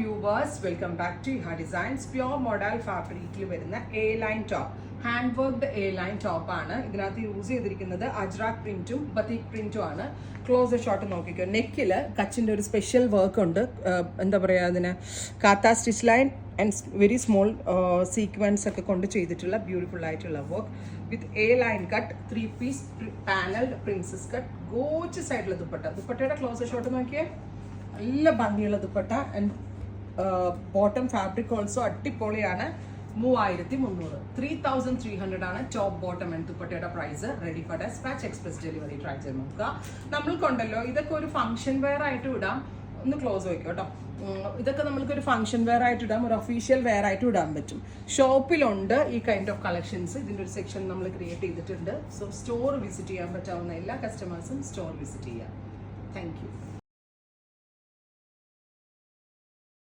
viewers, welcome back to Iha Designs. Pure modal fabric വരുന്ന A-line top, hand worked A-line top ആണ്. ഇതിനകത്ത് use ചെയ്തിരിക്കുന്നത് Ajrak പ്രിന്റും batik പ്രിന്റും ആണ്. Close shot നോക്കിക്കോ. നെക്കിൽ കച്ചിൻ്റെ ഒരു സ്പെഷ്യൽ വർക്ക് ഉണ്ട്. എന്താ പറയുക, അതിന് kantha stitch line and very small sequence ഒക്കെ കൊണ്ട് ചെയ്തിട്ടുള്ള ബ്യൂട്ടിഫുൾ ആയിട്ടുള്ള work with A-line cut 3-piece panelled princess cut. Gorgeous ആയിട്ടുള്ള ദുപ്പട്ടയുടെ ക്ലോസ് ഷോട്ട് നോക്കിയേ. നല്ല ഭംഗിയുള്ള dupatta and bottom fabric also അടിപൊളിയാണ്. 3300 3300 ആണ് ടോപ്പ് ബോട്ടം ആൻഡ് ദുപ്പട്ടയുടെ price. Ready for dispatch express delivery. Try ചെയ്ത് നോക്കുക. നമ്മൾക്കുണ്ടല്ലോ ഇതൊക്കെ ഒരു ഫംഗ്ഷൻ വെയർ ആയിട്ട് ഇടാം. ഒന്ന് ക്ലോസ് വയ്ക്കും കേട്ടോ. ഇതൊക്കെ നമ്മൾക്കൊരു ഫംഗ്ഷൻ വെയർ ആയിട്ട് ഇടാം, ഒരു ഒഫീഷ്യൽ വെയർ ആയിട്ട് ഇടാൻ പറ്റും. ഷോപ്പിലുണ്ട് ഈ കൈൻഡ് ഓഫ് കളക്ഷൻസ്. ഇതിൻ്റെ ഒരു സെക്ഷൻ നമ്മൾ ക്രിയേറ്റ് ചെയ്തിട്ടുണ്ട്. സോ സ്റ്റോർ വിസിറ്റ് ചെയ്യാൻ പറ്റാവുന്ന എല്ലാ കസ്റ്റമേഴ്സും സ്റ്റോർ വിസിറ്റ് ചെയ്യാം. Thank you.